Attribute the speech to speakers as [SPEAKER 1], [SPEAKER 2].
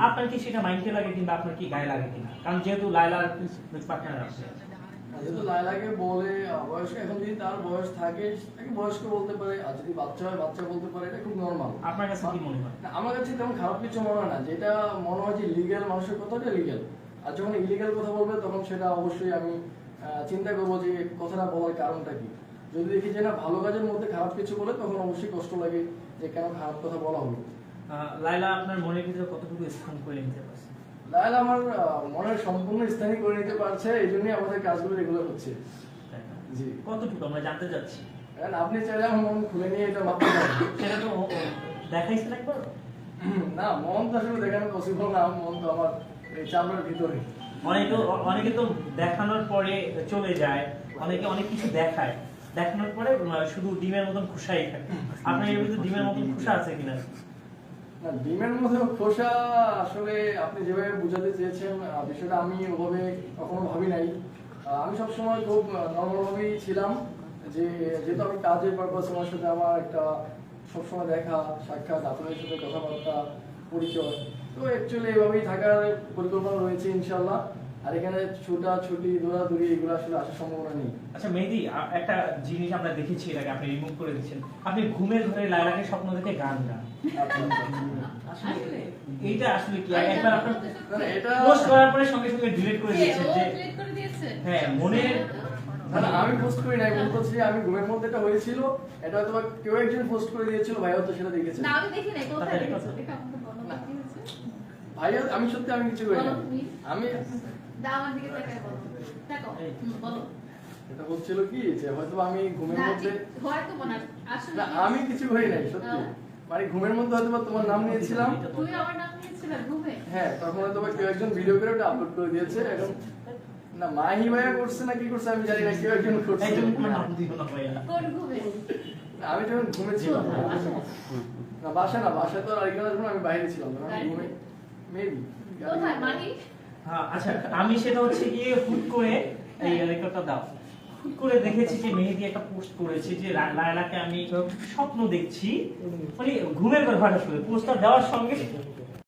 [SPEAKER 1] আপনার কি সেটা মাইন্ডে লাগে কিংবা আপনার কি গায়ে লাগে কিনা? কারণ যেহেতু লায়লার পার্টনার আছে,
[SPEAKER 2] যেহেতু লায়লাকে বলে বয়স্ক, এখন যদি তার বয়স থাকে তাকে বয়স্ক বলতে পারে, আর যদি বাচ্চা হয় বাচ্চা বলতে পারে, এটা খুব নর্মাল।
[SPEAKER 1] আপনার কাছে কি মনে হয়?
[SPEAKER 2] আমার কাছে তেমন খারাপ কিছু মনে হয় না, যেটা মনে হয় যে লিগ্যাল, মানুষের কথাটা লিগ্যাল, আর যখন ইলিগ্যাল কথা বলবে তখন সেটা অবশ্যই আমি চিন্তা করবো যে কথাটা বলার কারণটা কি। যদি দেখি যে না ভালো কাজের মধ্যে খারাপ কিছু বলে, তখন অবশ্যই কষ্ট লাগে যে কেন খারাপ কথা বলা হলো।
[SPEAKER 1] লায়লা আপনার মনের ভিতরে কতটুকু স্থান করে নিতে পারছে?
[SPEAKER 2] লায়লা আমার মনের সম্পূর্ণ স্থানই করে নিতে পারছে, এই জন্যই আমাদের কাজগুলো রেগুলার হচ্ছে। জি,
[SPEAKER 1] কতটুকু আমরা জানতে চাচ্ছি।
[SPEAKER 2] আপনি চাইলে আমার মন খুলে নিয়ে এটা ভাবতে পারেন।
[SPEAKER 1] সেটা তো দেখাইছেন একবার?
[SPEAKER 2] না, মন তো আসলে দেখানো পসিবল না, মন তো আমার এই চামড়ার ভিতরে।
[SPEAKER 1] অনেকে তো দেখানোর পরে চলে যায়, অনেকে অনেক কিছু দেখায়, দেখানোর পরে শুধু ডিমের মতন খোসাই থাকে। আপনার এর ভিতরে ডিমের মতন খোসা আছে কিনা?
[SPEAKER 2] না, ডিমের মধ্যে খোসা আসলে আপনি যেভাবে বুঝাতে চেয়েছেন বিষয়টা আমি ওভাবে কখনো ভাবি নাই। আমি সবসময় খুব নর্মালভাবেই ছিলাম, যে যেহেতু আমি কাজের পারপাস, ওনার সাথে আমার একটা সবসময় দেখা সাক্ষাৎ, আপনাদের সাথে কথাবার্তা, পরিচয়, তো অ্যাকচুয়ালি এভাবেই থাকার পরিকল্পনা রয়েছে ইনশাল্লাহ। আর এখানে ছুটি দৌড়াদৌড়ি এগুলো আসলে আসার সম্ভাবনা নেই।
[SPEAKER 1] আচ্ছা মেহেদী, একটা জিনিস আমরা দেখেছি এর আগে, আপনি রিমুভ করে দিচ্ছেন, আপনি ঘুমের ঘরে লায়লাকে স্বপ্ন দেখে গান গান। এইটা আসলে কি? একবার আপনার
[SPEAKER 2] এটা
[SPEAKER 1] পোস্ট করার পরে সঙ্গে সঙ্গে ডিলিট করে দিয়েছেন যে হ্যাঁ মনের।
[SPEAKER 2] না, আমি পোস্ট করি নাই, বলতেছি আমি ঘুমের মধ্যে এটা হয়েছিল, এটা হয়তো কেউ একজন পোস্ট করে দিয়েছিল, ভাই হয়তো সেটা দেখেছে।
[SPEAKER 3] না আমি দেখি নাই, কোথায় দেখেছো? দেখা আমাকে বলো কি হয়েছে?
[SPEAKER 2] ভাই আমি সত্যি আমি কিছু করি না, আমি
[SPEAKER 3] দাও আমার দিকে তাকায় বলো। দেখো বলো।
[SPEAKER 2] এটা হচ্ছিল কি যে হয়তো আমি ঘুমের মধ্যে
[SPEAKER 3] হয়তো মনে আসলে
[SPEAKER 2] না, আমি কিছু করি নাই সত্যি, মানে ঘুমের মধ্যে হয়তো তোমার নাম নিয়েছিলাম।
[SPEAKER 3] তুই আমার নাম নিয়েছিস ঘুমে?
[SPEAKER 2] হ্যাঁ, তখন হয়তো কেউ একজন ভিডিও করে ওটা আপলোড করে দিয়েছে। এখন না মাহি ভাইয়া করছে না কি করছে আমি জানি না, কেউ একজন করছে।
[SPEAKER 3] কোন ঘুমে?
[SPEAKER 2] আমি যখন ঘুমেছিলাম না, বাসায় তো আরেকজন আসবো, আমি বাইরে ছিলাম তখন ঘুমে, মেবি।
[SPEAKER 3] কোথায় মানি?
[SPEAKER 1] হ্যাঁ আচ্ছা, আমি সেটা হচ্ছে গিয়ে হুট করে এই রেকর্ডটা দাও, হুট করে দেখেছি যে মেহেদী একটা পোস্ট করেছে যে লায়লাকে আমি স্বপ্ন দেখছি, মানে ঘুমের ঘরে হঠাৎ করে পোস্টটা দেওয়ার সঙ্গে